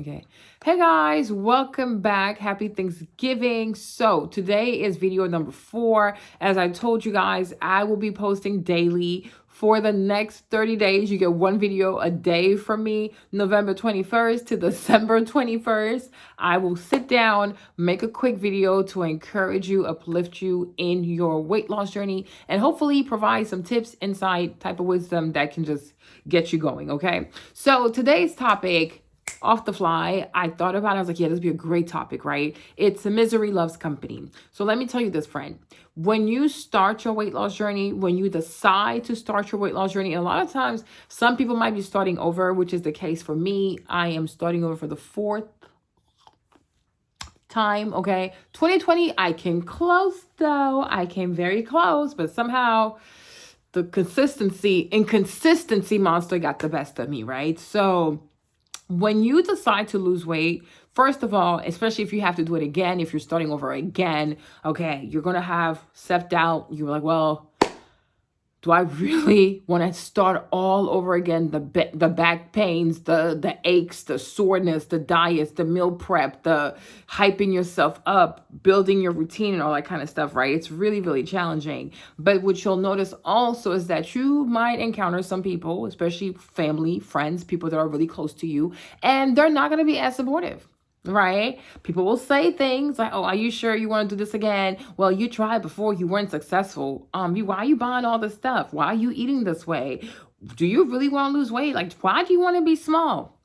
Okay. Hey guys, welcome back. Happy Thanksgiving. So today is video number 4. As I told you guys, I will be posting daily for the next 30 days. You get one video a day from me, November 21st to December 21st. I will sit down, make a quick video to encourage you, uplift you in your weight loss journey, and hopefully provide some tips, insight, type of wisdom that can just get you going, okay? So today's topic, off the fly, I thought about it. I was like, yeah, this would be a great topic, right? It's a misery loves company. So let me tell you this, friend. When you start your weight loss journey, when you decide to start your weight loss journey, and a lot of times some people might be starting over, which is the case for me. I am starting over for the 4th time, okay? 2020, I came close though. I came very close, but somehow the inconsistency monster got the best of me, right? So when you decide to lose weight, first of all, especially if you have to do it again, if you're starting over again, okay, you're going to have self-doubt. You're like, well, do I really want to start all over again? The back pains, the aches, the soreness, the diets, the meal prep, the hyping yourself up, building your routine and all that kind of stuff, right? It's really, really challenging. But what you'll notice also is that you might encounter some people, especially family, friends, people that are really close to you, and they're not going to be as supportive. Right? People will say things like, oh, are you sure you want to do this again? Well, you tried before, you weren't successful. Why are you buying all this stuff? Why are you eating this way? Do you really want to lose weight? Like, why do you want to be small?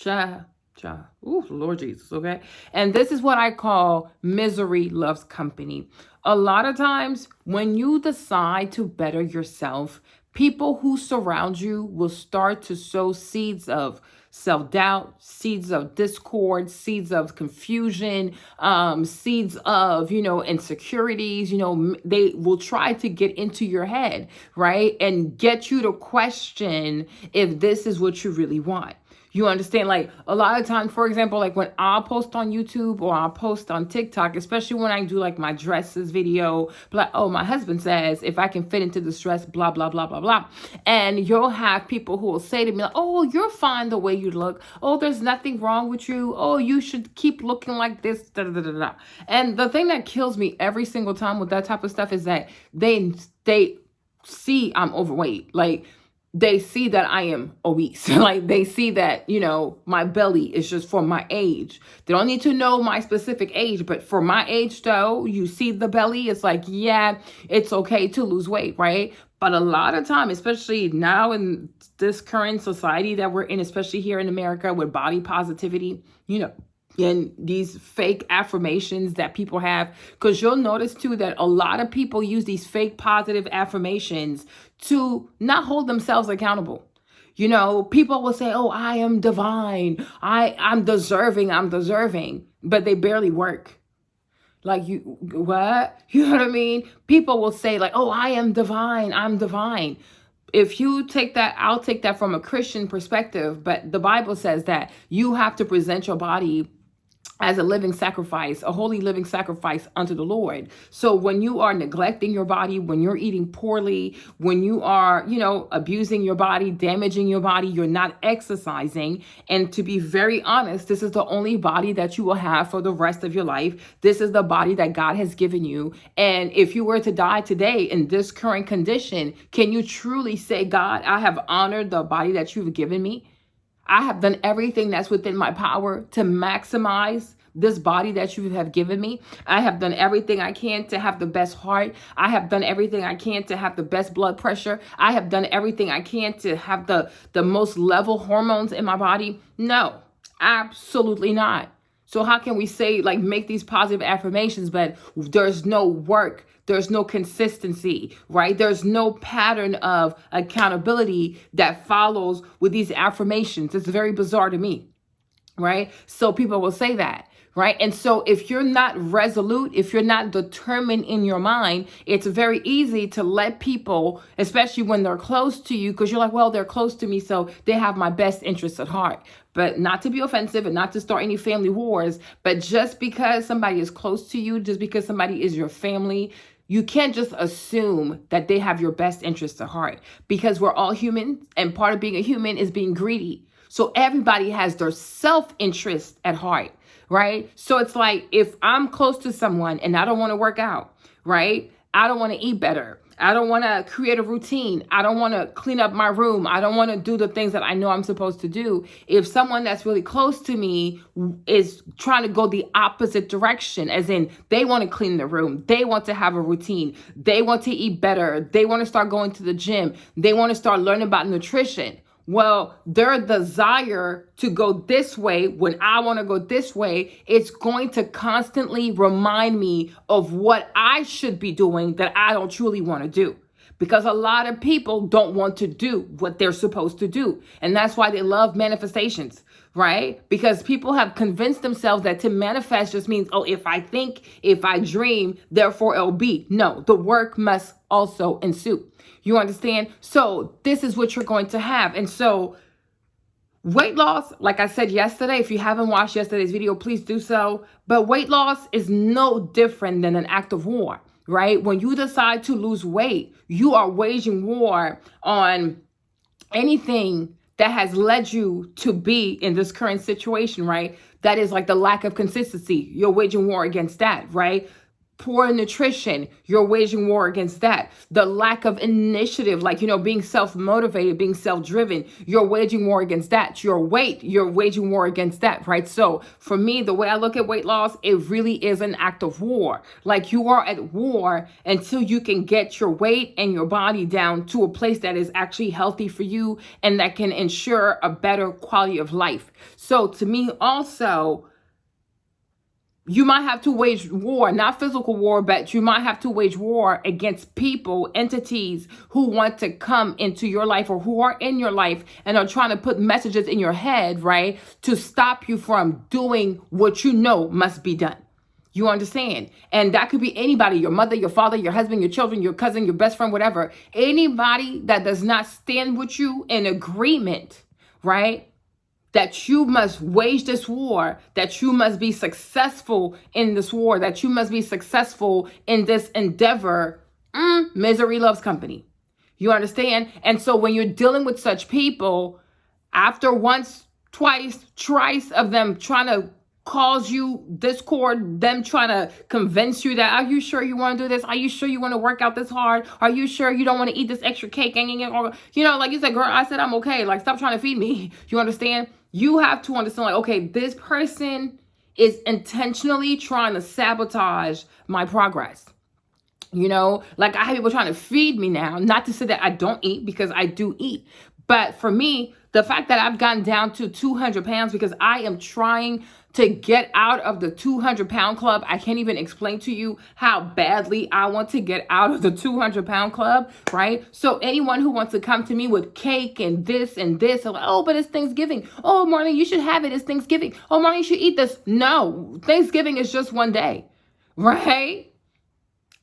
Ooh, Lord Jesus, okay? And this is what I call misery loves company. A lot of times when you decide to better yourself, people who surround you will start to sow seeds of self-doubt, seeds of discord, seeds of confusion, seeds of, insecurities. They will try to get into your head, right? And get you to question if this is what you really want. You understand? Like a lot of times, for example, like when I'll post on YouTube or I'll post on TikTok, especially when I do like my dresses video, like, oh, my husband says if I can fit into this dress, blah, blah, blah, blah, blah. And you'll have people who will say to me, like, oh, you're fine the way you look. Oh, there's nothing wrong with you. Oh, you should keep looking like this. Da, da, da, da. And the thing that kills me every single time with that type of stuff is that they see I'm overweight. Like, they see that I am obese. Like they see that, my belly is just for my age. They don't need to know my specific age, but for my age though, you see the belly, it's like, yeah, it's okay to lose weight, right? But a lot of time, especially now in this current society that we're in, especially here in America with body positivity, and these fake affirmations that people have, because you'll notice too that a lot of people use these fake positive affirmations to not hold themselves accountable. People will say, oh, I am divine. I'm deserving, but they barely work. Like what? You know what I mean? People will say like, oh, I am divine. I'm divine. If you take that, I'll take that from a Christian perspective, but the Bible says that you have to present your body as a living sacrifice, a holy living sacrifice unto the Lord. So when you are neglecting your body, when you're eating poorly, when you are, abusing your body, damaging your body, you're not exercising. And to be very honest, this is the only body that you will have for the rest of your life. This is the body that God has given you. And if you were to die today in this current condition, can you truly say, God, I have honored the body that you've given me? I have done everything that's within my power to maximize this body that you have given me. I have done everything I can to have the best heart. I have done everything I can to have the best blood pressure. I have done everything I can to have the most level hormones in my body. No, absolutely not. So how can we say, like, make these positive affirmations, but there's no work, there's no consistency, right? There's no pattern of accountability that follows with these affirmations. It's very bizarre to me, right? So people will say that. Right. And so if you're not resolute, if you're not determined in your mind, it's very easy to let people, especially when they're close to you, because you're like, well, they're close to me, so they have my best interests at heart. But not to be offensive and not to start any family wars, but just because somebody is close to you, just because somebody is your family, you can't just assume that they have your best interests at heart, because we're all human, and part of being a human is being greedy. So everybody has their self-interest at heart, right? So it's like, if I'm close to someone and I don't want to work out, right? I don't want to eat better. I don't want to create a routine. I don't want to clean up my room. I don't want to do the things that I know I'm supposed to do. If someone that's really close to me is trying to go the opposite direction, as in they want to clean the room, they want to have a routine, they want to eat better, they want to start going to the gym, they want to start learning about nutrition. Well, their desire to go this way when I want to go this way, it's going to constantly remind me of what I should be doing that I don't truly want to do. Because a lot of people don't want to do what they're supposed to do. And that's why they love manifestations, right? Because people have convinced themselves that to manifest just means, oh, if I think, if I dream, therefore it'll be. No, the work must also ensue. You understand? So this is what you're going to have. And so weight loss, like I said yesterday, if you haven't watched yesterday's video, please do so. But weight loss is no different than an act of war, right? When you decide to lose weight, you are waging war on anything that has led you to be in this current situation, right? That is like the lack of consistency. You're waging war against that, right? Poor nutrition, you're waging war against that. The lack of initiative, like, being self-motivated, being self-driven, you're waging war against that. Your weight, you're waging war against that, right? So for me, the way I look at weight loss, it really is an act of war. Like, you are at war until you can get your weight and your body down to a place that is actually healthy for you and that can ensure a better quality of life. So to me also, you might have to wage war, not physical war, but you might have to wage war against people, entities who want to come into your life or who are in your life and are trying to put messages in your head, right, to stop you from doing what you know must be done. You understand? And that could be anybody, your mother, your father, your husband, your children, your cousin, your best friend, whatever. Anybody that does not stand with you in agreement, right? That you must wage this war, that you must be successful in this war, that you must be successful in this endeavor. Misery loves company. You understand? And so when you're dealing with such people, after once, twice, thrice of them trying to cause you discord, them trying to convince you that, are you sure you want to do this? Are you sure you want to work out this hard? Are you sure you don't want to eat this extra cake? Like you said, girl, I said I'm okay. Like, stop trying to feed me. You understand? You have to understand, like, okay, this person is intentionally trying to sabotage my progress. Like, I have people trying to feed me now, not to say that I don't eat, because I do eat. But for me, the fact that I've gotten down to 200 pounds because I am trying to get out of the 200-pound club. I can't even explain to you how badly I want to get out of the 200-pound club, right? So anyone who wants to come to me with cake and this, like, oh, but it's Thanksgiving. Oh, Marlene, you should have it. It's Thanksgiving. Oh, Marlene, you should eat this. No, Thanksgiving is just one day, right?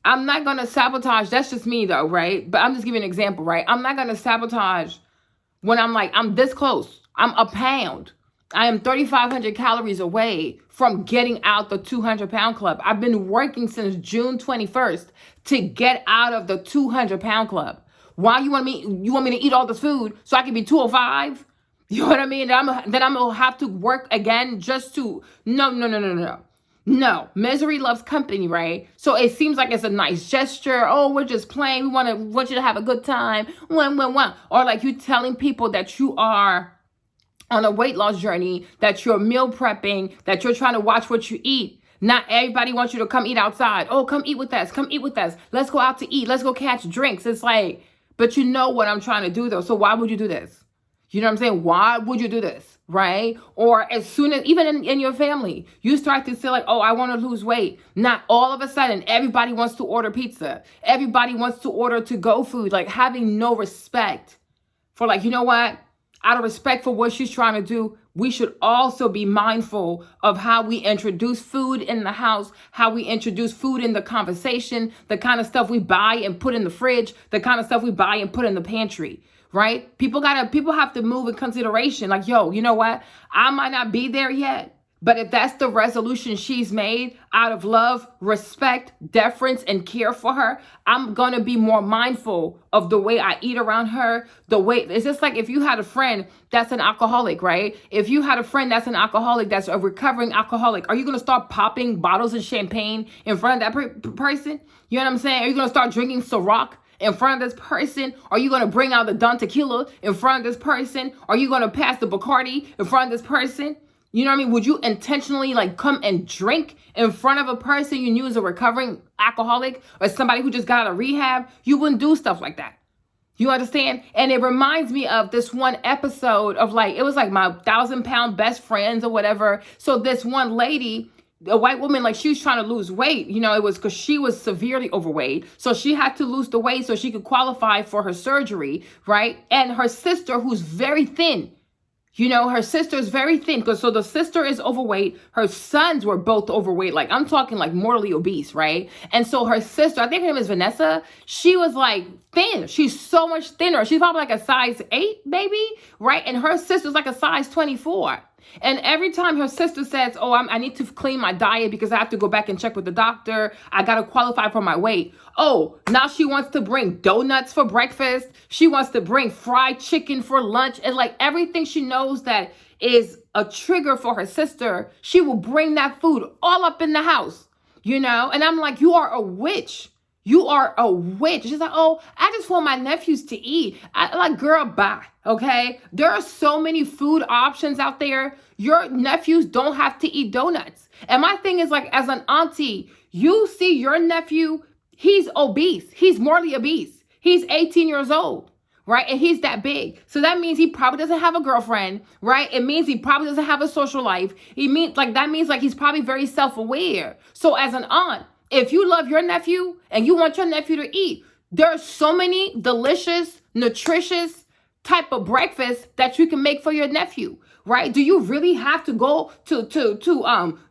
I'm not going to sabotage. That's just me, though, right? But I'm just giving an example, right? I'm not going to sabotage when I'm this close. I'm a pound. I am 3,500 calories away from getting out the 200-pound club. I've been working since June 21st to get out of the 200-pound club. Why you want me to eat all this food so I can be 205? You know what I mean? Then I'm going to have to work again just to... No. No, misery loves company, right? So it seems like it's a nice gesture. Oh, we're just playing. We want you to have a good time. Or like you telling people that you are on a weight loss journey, that you're meal prepping, that you're trying to watch what you eat. Not everybody wants you to come eat outside. Oh, come eat with us. Come eat with us. Let's go out to eat. Let's go catch drinks. It's like, but you know what I'm trying to do though. So why would you do this? You know what I'm saying? Why would you do this? Right? Or as soon as, even in your family, you start to say like, oh, I want to lose weight. Not all of a sudden, everybody wants to order pizza. Everybody wants to order to-go food. Like, having no respect for, like, you know what? Out of respect for what she's trying to do, we should also be mindful of how we introduce food in the house, how we introduce food in the conversation, the kind of stuff we buy and put in the fridge, the kind of stuff we buy and put in the pantry, right? People have to move in consideration. Like, yo, you know what? I might not be there yet, But if that's the resolution she's made out of love, respect, deference, and care for her, I'm going to be more mindful of the way I eat around her. The way it's just like if you had a friend that's an alcoholic, right? If you had a friend that's an alcoholic, that's a recovering alcoholic, are you going to start popping bottles of champagne in front of that person? You know what I'm saying? Are you going to start drinking Ciroc in front of this person? Are you going to bring out the Don Tequila in front of this person? Are you going to pass the Bacardi in front of this person? You know what I mean? Would you intentionally like come and drink in front of a person you knew is a recovering alcoholic or somebody who just got out of rehab? You wouldn't do stuff like that. You understand? And it reminds me of this one episode of like, it was like my 1,000-pound best friends or whatever. So this one lady, a white woman, like she was trying to lose weight. You know, it was because she was severely overweight. So she had to lose the weight so she could qualify for her surgery, right? And her sister, who's very thin, you know, her sister is very thin. So the sister is overweight. Her sons were both overweight. Like I'm talking like mortally obese, right? And so her sister, I think her name is Vanessa. She was like thin. She's so much thinner. She's probably like a size 8, maybe, right? And her sister's like a size 24. And every time her sister says, oh, I need to clean my diet because I have to go back and check with the doctor. I got to qualify for my weight. Oh, now she wants to bring donuts for breakfast. She wants to bring fried chicken for lunch. And like everything she knows that is a trigger for her sister, she will bring that food all up in the house, you know? And I'm like, you are a witch. You are a witch. She's like, oh, I just want my nephews to eat. I like, girl, bye. Okay. There are so many food options out there. Your nephews don't have to eat donuts. And my thing is like, as an auntie, you see your nephew, he's obese. He's mortally obese. He's 18 years old, right? And he's that big. So that means he probably doesn't have a girlfriend, right? It means he probably doesn't have a social life. That means like he's probably very self-aware. So as an aunt, if you love your nephew and you want your nephew to eat, there are so many delicious, nutritious type of breakfasts that you can make for your nephew, right? Do you really have to go to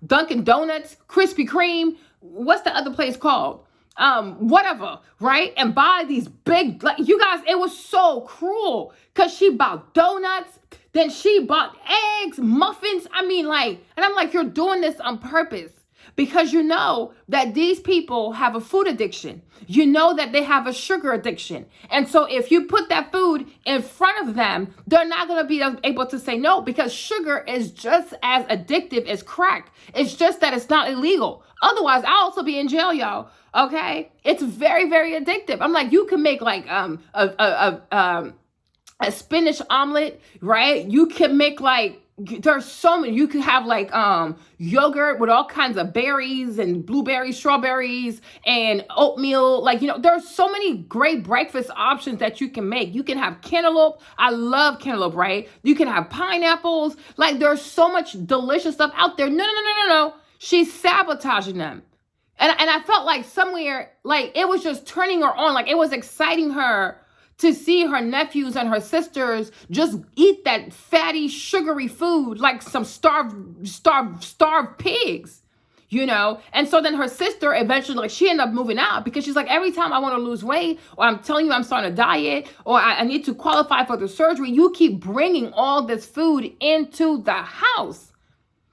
Dunkin' Donuts, Krispy Kreme, what's the other place called? Whatever, right? And buy these big, like you guys, it was so cruel because she bought donuts, then she bought eggs, muffins. I mean, like, and I'm like, you're doing this on purpose. Because you know that these people have a food addiction. You know that they have a sugar addiction. And so if you put that food in front of them, they're not going to be able to say no because sugar is just as addictive as crack. It's just that it's not illegal. Otherwise, I'll also be in jail, y'all. Okay? It's very, very addictive. I'm like, you can make like a spinach omelet, right? You can make like, there's so many. You could have like yogurt with all kinds of berries and blueberries, strawberries, and oatmeal. Like, you know, there's so many great breakfast options that you can make. You can have cantaloupe. I love cantaloupe, right? You can have pineapples. Like, there's so much delicious stuff out there. No. She's sabotaging them. And I felt like somewhere, like, it was just turning her on. Like, it was exciting her to see her nephews and her sisters just eat that fatty, sugary food like some starved pigs, you know? And so then her sister eventually, like, she ended up moving out because she's like, every time I want to lose weight, or I'm telling you I'm starting a diet, or I need to qualify for the surgery, you keep bringing all this food into the house.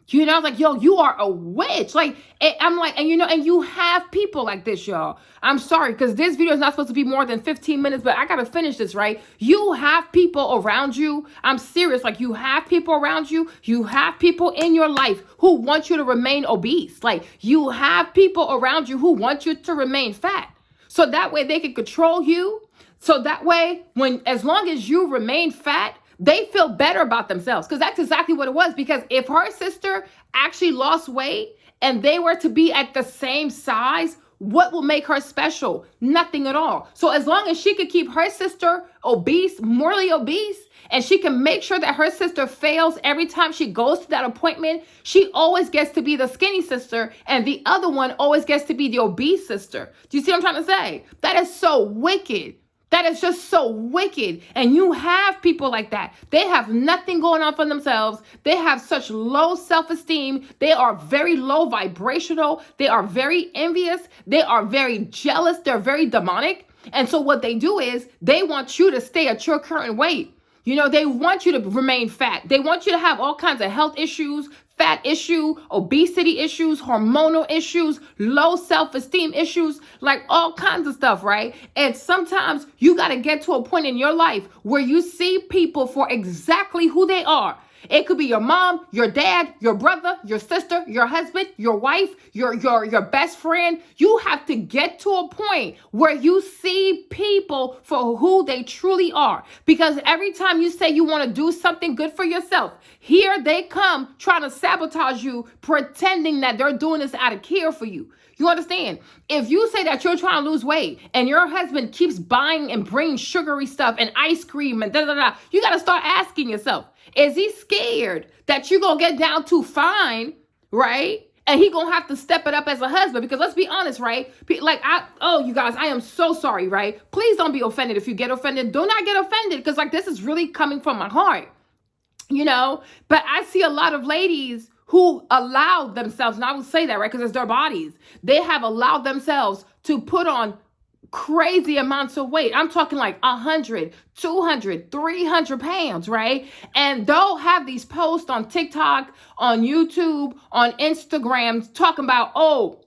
You know, I was like, yo, you are a witch. Like, I'm like, and you know, and you have people like this, y'all. I'm sorry, because this video is not supposed to be more than 15 minutes, but I got to finish this, right? You have people around you. I'm serious. Like, you have people around you. You have people in your life who want you to remain obese. Like, you have people around you who want you to remain fat. So that way they can control you. So that way, as long as you remain fat, they feel better about themselves, because that's exactly what it was. Because if her sister actually lost weight and they were to be at the same size, what will make her special? Nothing at all. So as long as she could keep her sister obese, mortally obese, and she can make sure that her sister fails every time she goes to that appointment, she always gets to be the skinny sister, and the other one always gets to be the obese sister. Do you see what I'm trying to say? That is so wicked. That is just so wicked. And you have people like that. They have nothing going on for themselves. They have such low self-esteem. They are very low vibrational. They are very envious. They are very jealous. They're very demonic. And so what they do is they want you to stay at your current weight. They want you to remain fat. They want you to have all kinds of health issues, fat issue, obesity issues, hormonal issues, low self-esteem issues, like all kinds of stuff, right? And sometimes you got to get to a point in your life where you see people for exactly who they are. It could be your mom, your dad, your brother, your sister, your husband, your wife, your best friend. You have to get to a point where you see people for who they truly are. Because every time you say you want to do something good for yourself, here they come trying to sabotage you, pretending that they're doing this out of care for you. You understand? If you say that you're trying to lose weight and your husband keeps buying and bringing sugary stuff and ice cream and you got to start asking yourself, is he scared that you're going to get down to fine, right? And he going to have to step it up as a husband? Because let's be honest, right? You guys, I am so sorry, right? Please don't be offended. If you get offended, do not get offended, because this is really coming from my heart, But I see a lot of ladies who allow themselves, and I will say that, right, because it's their bodies. They have allowed themselves to put on crazy amounts of weight. I'm talking like 100, 200, 300 pounds, right? And they'll have these posts on TikTok, on YouTube, on Instagram, talking about, oh,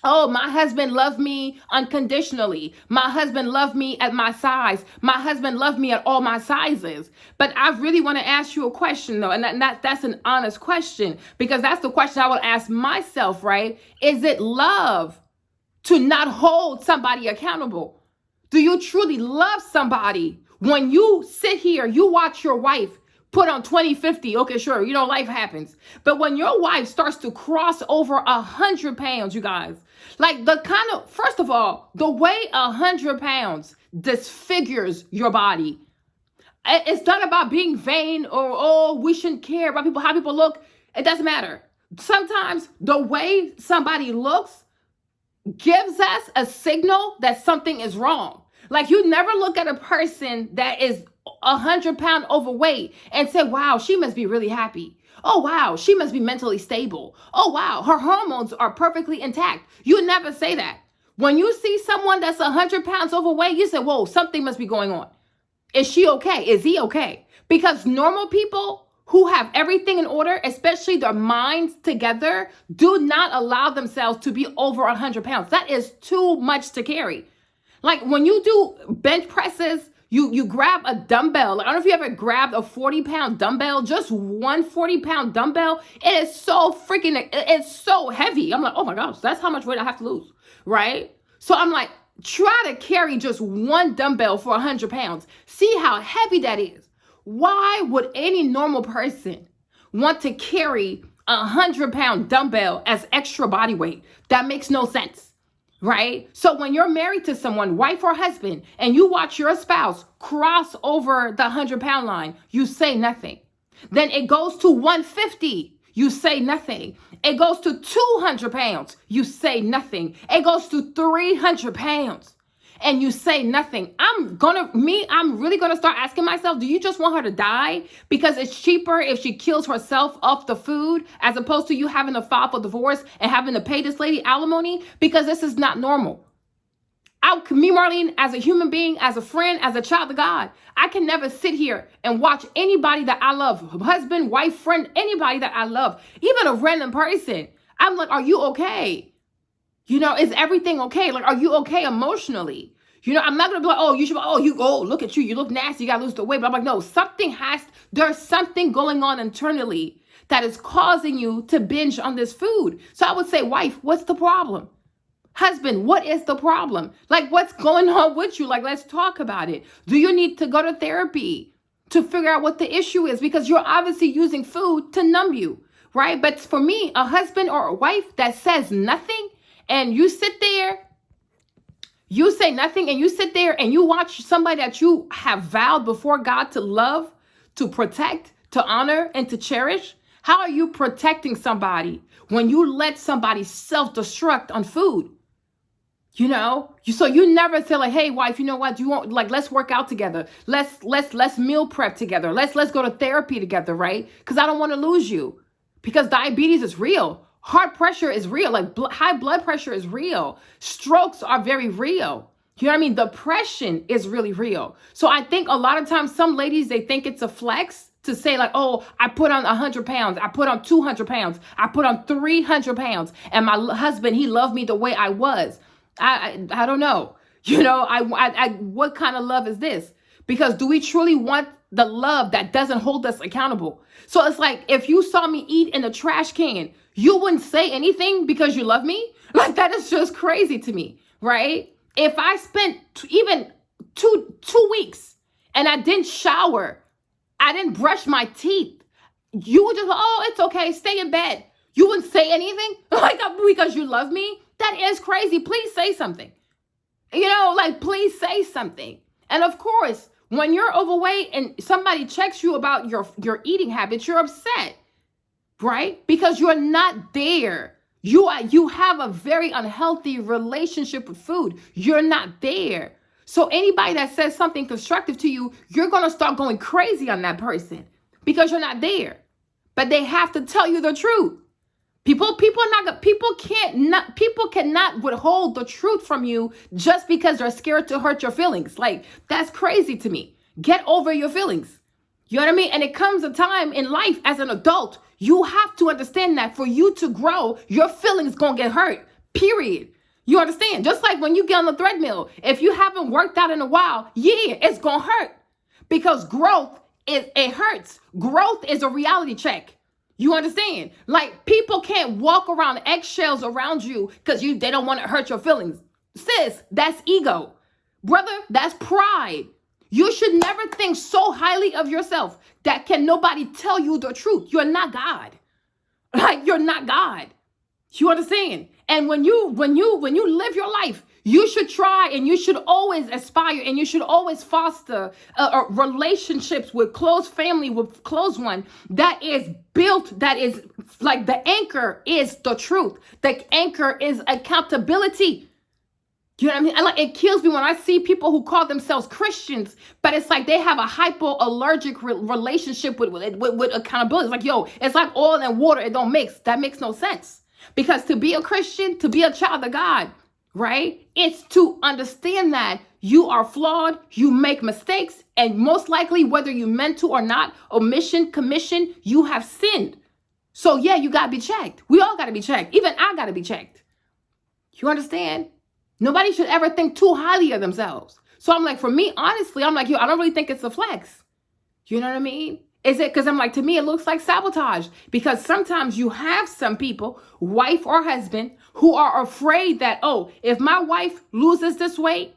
my husband loved me unconditionally. My husband loved me at my size. My husband loved me at all my sizes. But I really want to ask you a question, though, and that's an honest question, because that's the question I would ask myself, right? Is it love to not hold somebody accountable? Do you truly love somebody when you sit here, you watch your wife put on 20, 50? Okay, sure, life happens. But when your wife starts to cross over 100 pounds, you guys, first of all, the way 100 pounds disfigures your body. It's not about being vain or, we shouldn't care about how people look. It doesn't matter. Sometimes the way somebody looks gives us a signal that something is wrong. You never look at a person that is 100-pound overweight and say, wow, she must be really happy. Oh, wow, she must be mentally stable. Oh, wow, her hormones are perfectly intact. You never say that. When you see someone that's 100 pounds overweight, you say, whoa, something must be going on. Is she okay? Is he okay? Because normal people who have everything in order, especially their minds together, do not allow themselves to be over 100 pounds. That is too much to carry. When you do bench presses, you grab a dumbbell. I don't know if you ever grabbed a 40-pound dumbbell, just one 40-pound dumbbell. It is so it's so heavy. I'm like, oh my gosh, that's how much weight I have to lose, right? So I'm like, try to carry just one dumbbell for 100 pounds. See how heavy that is. Why would any normal person want to carry a 100-pound dumbbell as extra body weight? That makes no sense. Right? So when you're married to someone, wife or husband, and you watch your spouse cross over the 100-pound line, you say nothing. Then it goes to 150, you say nothing. It goes to 200 pounds, you say nothing. It goes to 300 pounds, and you say nothing. I'm really gonna start asking myself, do you just want her to die? Because it's cheaper if she kills herself off the food, as opposed to you having to file for divorce and having to pay this lady alimony? Because this is not normal. Me, Marlene, as a human being, as a friend, as a child of God, I can never sit here and watch anybody that I love, husband, wife, friend, anybody that I love, even a random person. I'm like, are you okay? Is everything okay? Are you okay emotionally? I'm not going to be like, look at you. You look nasty. You got to lose the weight. But I'm like, no, there's something going on internally that is causing you to binge on this food. So I would say, wife, what's the problem? Husband, what is the problem? What's going on with you? Let's talk about it. Do you need to go to therapy to figure out what the issue is? Because you're obviously using food to numb you, right? But for me, a husband or a wife that says nothing, and you sit there, you say nothing, and you sit there and you watch somebody that you have vowed before God to love, to protect, to honor, and to cherish. How are you protecting somebody when you let somebody self-destruct on food? So you never say hey, wife, you know what? You want let's work out together. Let's meal prep together. Let's go to therapy together, right? Because I don't want to lose you. Because diabetes is real. Heart pressure is real. High blood pressure is real. Strokes are very real. You know what I mean? Depression is really real. So I think a lot of times some ladies, they think it's a flex to say like, oh, I put on 100 pounds. I put on 200 pounds. I put on 300 pounds. And my husband, he loved me the way I was. I don't know. You know, what kind of love is this? Because do we truly want the love that doesn't hold us accountable? So it's like, if you saw me eat in a trash can, you wouldn't say anything because you love me? Like, that is just crazy to me, right? If I spent even two weeks and I didn't shower, I didn't brush my teeth, you would just, oh, it's okay, stay in bed. You wouldn't say anything like because you love me? That is crazy. Please say something. You know, like, please say something. And of course, when you're overweight and somebody checks you about your eating habits, you're upset, right? Because you're not there. You have a very unhealthy relationship with food. You're not there. So anybody that says something constructive to you, you're going to start going crazy on that person because you're not there. But they have to tell you the truth. People cannot withhold the truth from you just because they're scared to hurt your feelings. Like, that's crazy to me. Get over your feelings. You know what I mean? And it comes a time in life as an adult, you have to understand that for you to grow, your feelings gonna get hurt, period. You understand? Just like when you get on the treadmill, if you haven't worked out in a while, yeah, it's gonna hurt because growth, it hurts. Growth is a reality check. You understand? Like, people can't walk around eggshells around you because they don't want to hurt your feelings. Sis, that's ego. Brother, that's pride. You should never think so highly of yourself that can nobody tell you the truth. You're not God. Like, you're not God. You understand? And when you live your life, you should try and you should always aspire and you should always foster relationships with close family, with close one that is built, that is like the anchor is the truth. The anchor is accountability. You know what I mean? And like, it kills me when I see people who call themselves Christians, but it's like they have a hypoallergic relationship with accountability. It's like, yo, it's like oil and water. It don't mix. That makes no sense. Because to be a Christian, to be a child of God, right? It's to understand that you are flawed, you make mistakes, and most likely, whether you meant to or not, omission, commission, you have sinned. So yeah, you gotta be checked. We all gotta be checked. Even I gotta be checked. You understand? Nobody should ever think too highly of themselves. So I'm like, for me, honestly, I'm like, yo, I don't really think it's a flex. You know what I mean? Is it because I'm like, to me, it looks like sabotage. Because sometimes you have some people, wife or husband, who are afraid that, oh, if my wife loses this weight,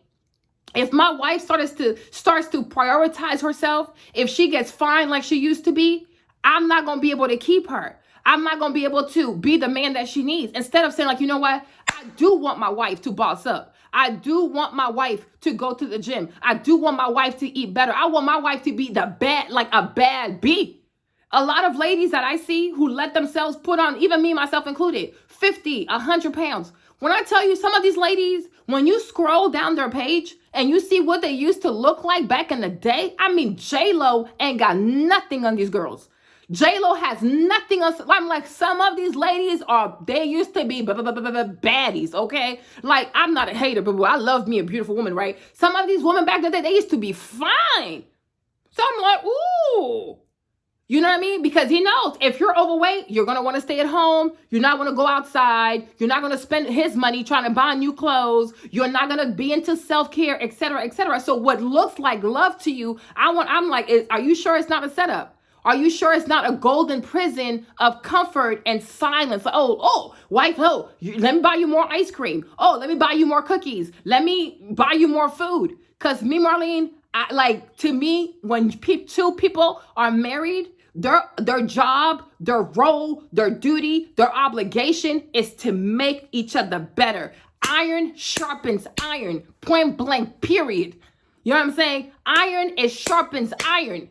if my wife starts to prioritize herself, if she gets fine like she used to be, I'm not going to be able to keep her. I'm not going to be able to be the man that she needs. Instead of saying like, you know what? I do want my wife to boss up. I do want my wife to go to the gym. I do want my wife to eat better. I want my wife to be a bad bee. A lot of ladies that I see who let themselves put on, even me, myself included, 50, 100 pounds. When I tell you, some of these ladies, when you scroll down their page and you see what they used to look like back in the day, I mean, J-Lo ain't got nothing on these girls. J-Lo has nothing else. I'm like, some of these ladies they used to be baddies, okay? Like, I'm not a hater, but I love me a beautiful woman, right? Some of these women back in the day, they used to be fine. So I'm like, ooh. You know what I mean? Because he knows if you're overweight, you're going to want to stay at home. You're not going to go outside. You're not going to spend his money trying to buy new clothes. You're not going to be into self-care, et cetera, et cetera. So what looks like love to you, I'm like, are you sure it's not a setup? Are you sure it's not a golden prison of comfort and silence? Wife, let me buy you more ice cream. Oh, let me buy you more cookies. Let me buy you more food. Because me, Marlene, to me, when two people are married, their job, their role, their duty, their obligation is to make each other better. Iron sharpens iron, point blank, period. You know what I'm saying? Iron sharpens iron.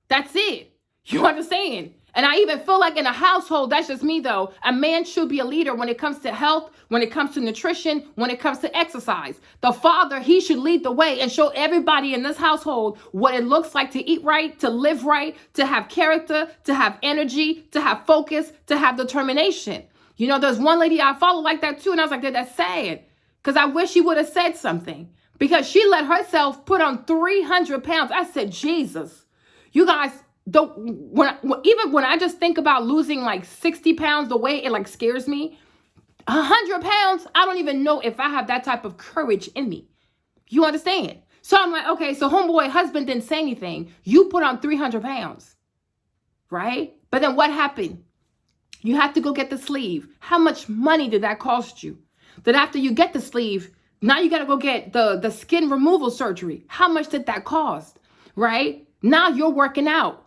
That's it. You understand? And I even feel like in a household, that's just me though, a man should be a leader when it comes to health, when it comes to nutrition, when it comes to exercise. The father, he should lead the way and show everybody in this household what it looks like to eat right, to live right, to have character, to have energy, to have focus, to have determination. You know, there's one lady I follow like that too. And I was like, that's sad. Because I wish she would have said something. because she let herself put on 300 pounds. I said, Jesus, you guys, even when I just think about losing like 60 pounds, the way it like scares me, 100 pounds, I don't even know if I have that type of courage in me. You understand? So I'm like, okay, so homeboy husband didn't say anything. You put on 300 pounds, right? But then what happened? You have to go get the sleeve. How much money did that cost you? Then after you get the sleeve, now you got to go get the skin removal surgery. How much did that cost, right? Now you're working out.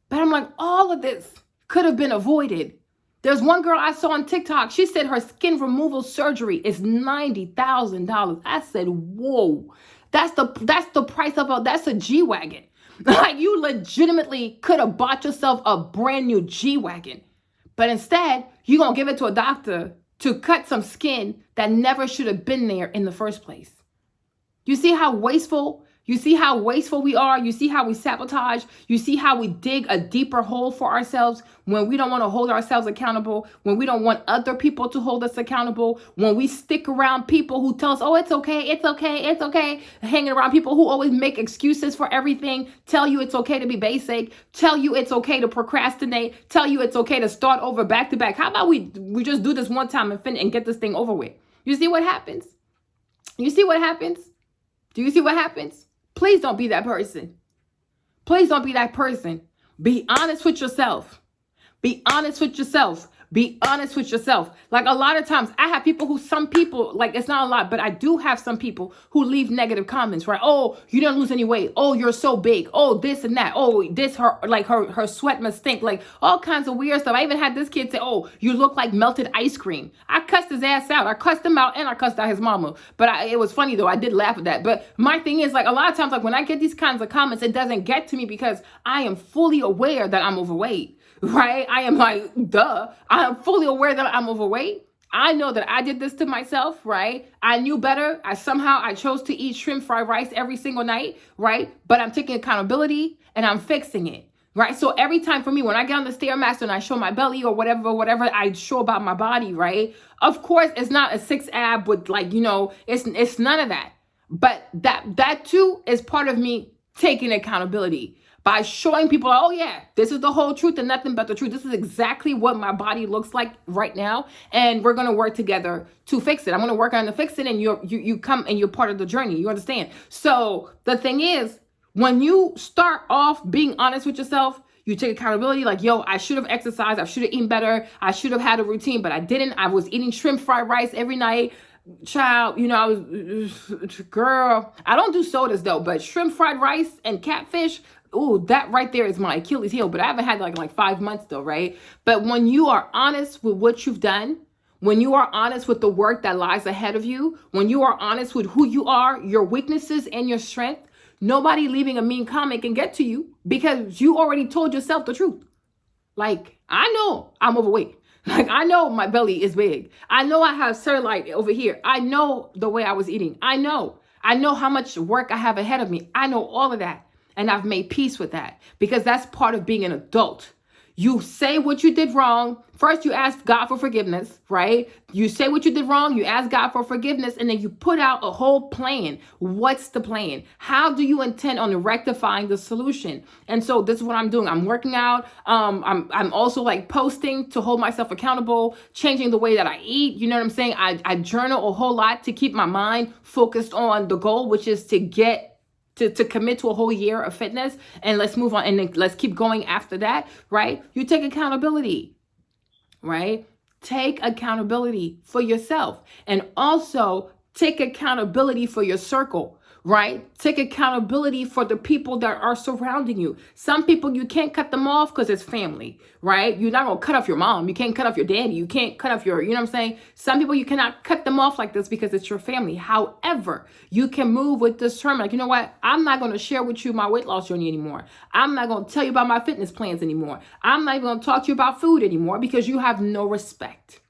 But I'm like, all of this could have been avoided. There's one girl I saw on TikTok. She said her skin removal surgery is $90,000. I said, whoa, that's the price of that's a G-Wagon. Like, you legitimately could have bought yourself a brand new G-Wagon. But instead, you're going to give it to a doctor to cut some skin that never should have been there in the first place. You see how wasteful? You see how wasteful we are? You see how we sabotage? You see how we dig a deeper hole for ourselves when we don't want to hold ourselves accountable, when we don't want other people to hold us accountable, when we stick around people who tell us, oh, it's okay, it's okay, it's okay, hanging around people who always make excuses for everything, tell you it's okay to be basic, tell you it's okay to procrastinate, tell you it's okay to start over back to back. How about we just do this one time and finish and get this thing over with? You see what happens? You see what happens? Do you see what happens? Please don't be that person. Please don't be that person. Be honest with yourself. Be honest with yourself. Be honest with yourself. Like, a lot of times I have some people, like, it's not a lot, but I do have some people who leave negative comments, right? Oh, you didn't lose any weight. Oh, you're so big. Oh, this and that. Oh, this, her sweat must stink. Like, all kinds of weird stuff. I even had this kid say, oh, you look like melted ice cream. I cussed his ass out. I cussed him out and I cussed out his mama. But it was funny though. I did laugh at that. But my thing is, like, a lot of times, like, when I get these kinds of comments, it doesn't get to me because I am fully aware that I'm overweight. Right? I am like, duh. I am fully aware that I'm overweight. I know that I did this to myself, right? I knew better. I chose to eat shrimp fried rice every single night, right? But I'm taking accountability and I'm fixing it, right? So every time for me, when I get on the Stairmaster and I show my belly or whatever I show about my body, right? Of course, it's not a 6-ab with, like, it's none of that. But that too is part of me taking accountability. By showing people, oh yeah, this is the whole truth and nothing but the truth. This is exactly what my body looks like right now. And we're going to work together to fix it. I'm going to work on the fix it, and you come and you're part of the journey. You understand? So the thing is, when you start off being honest with yourself, you take accountability, like, yo, I should have exercised. I should have eaten better. I should have had a routine, but I didn't. I was eating shrimp fried rice every night. Child, girl, I don't do sodas though, but shrimp fried rice and catfish, ooh, that right there is my Achilles heel. But I haven't had like 5 months though, right? But when you are honest with what you've done, when you are honest with the work that lies ahead of you, when you are honest with who you are, your weaknesses and your strength, nobody leaving a mean comment can get to you because you already told yourself the truth. Like, I know I'm overweight. Like, I know my belly is big. I know I have cellulite over here. I know the way I was eating. I know how much work I have ahead of me. I know all of that. And I've made peace with that because that's part of being an adult. You say what you did wrong. First, you ask God for forgiveness, right? You say what you did wrong. You ask God for forgiveness, and then you put out a whole plan. What's the plan? How do you intend on rectifying the solution? And so this is what I'm doing. I'm working out. I'm also like posting to hold myself accountable, changing the way that I eat. You know what I'm saying? I journal a whole lot to keep my mind focused on the goal, which is to commit to a whole year of fitness, and let's move on and then let's keep going after that, right? You take accountability, right? Take accountability for yourself, and also take accountability for your circle, right? Take accountability for the people that are surrounding you. Some people, you can't cut them off because it's family, right? You're not going to cut off your mom. You can't cut off your daddy. You can't cut off you know what I'm saying? Some people, you cannot cut them off like this because it's your family. However, you can move with discernment. Like, you know what? I'm not going to share with you my weight loss journey anymore. I'm not going to tell you about my fitness plans anymore. I'm not even going to talk to you about food anymore because you have no respect.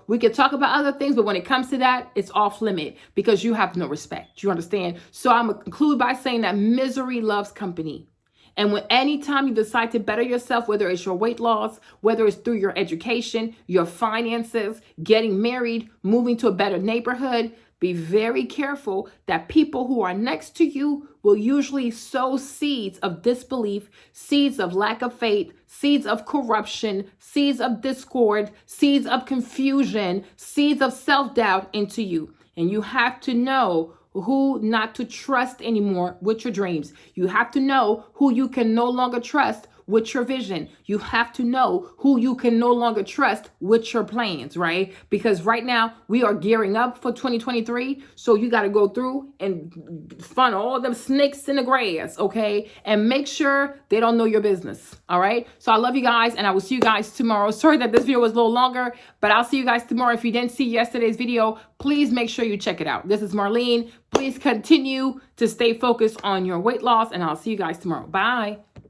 We could talk about other things, but when it comes to that, it's off limit because you have no respect. You understand? So I'm going to conclude by saying that misery loves company. And anytime you decide to better yourself, whether it's your weight loss, whether it's through your education, your finances, getting married, moving to a better neighborhood, Be very careful that people who are next to you will usually sow seeds of disbelief, seeds of lack of faith, seeds of corruption, seeds of discord, seeds of confusion, seeds of self-doubt into you. And you have to know who not to trust anymore with your dreams. You have to know who you can no longer trust with your vision. You have to know who you can no longer trust with your plans, right? Because right now we are gearing up for 2023. So you got to go through and find all them snakes in the grass, okay? And make sure they don't know your business, all right? So I love you guys, and I will see you guys tomorrow. Sorry that this video was a little longer, but I'll see you guys tomorrow. If you didn't see yesterday's video, please make sure you check it out. This is Marlene. Please continue to stay focused on your weight loss, and I'll see you guys tomorrow. Bye.